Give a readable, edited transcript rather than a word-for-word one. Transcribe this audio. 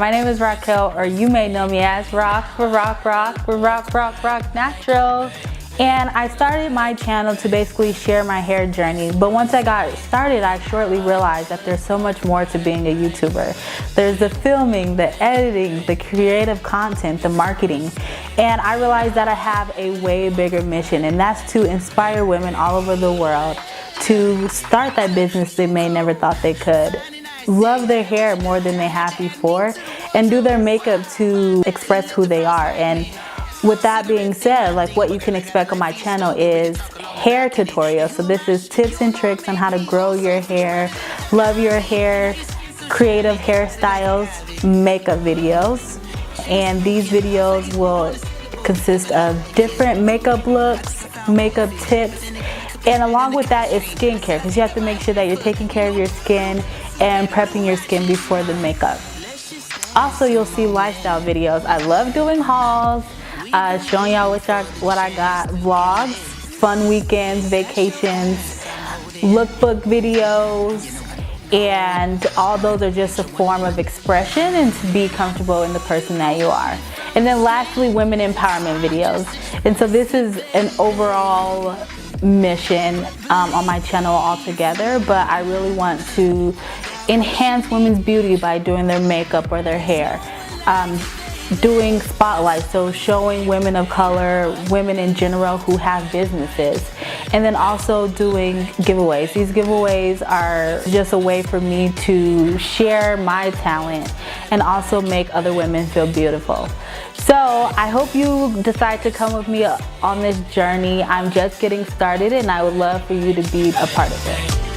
my name is Raquel, or you may know me as Rock for Rock Naturals. And I started my channel to basically share my hair journey. But once I got started, I shortly realized that there's so much more to being a YouTuber. There's the filming, the editing, the creative content, the marketing. And I realized that I have a way bigger mission, and that's to inspire women all over the world to start that business they may never thought they could, love their hair more than they have before, and do their makeup to express who they are. And with that being said, like, what you can expect on my channel is hair tutorials. So this is tips and tricks on how to grow your hair, love your hair, creative hairstyles, makeup videos. And these videos will consist of different makeup looks, makeup tips, and along with that is skincare, because you have to make sure that you're taking care of your skin and prepping your skin before the makeup. Also, you'll see lifestyle videos. I love doing hauls, showing y'all what I got, vlogs, fun weekends, vacations, lookbook videos, and all those are just a form of expression and to be comfortable in the person that you are. And then lastly, women empowerment videos. And so this is an overall mission on my channel altogether, but I really want to enhance women's beauty by doing their makeup or their hair. Doing spotlights, so showing women of color, women in general who have businesses, and then also doing giveaways. These giveaways are just a way for me to share my talent and also make other women feel beautiful. So I hope you decide to come with me on this journey. I'm just getting started, and I would love for you to be a part of it.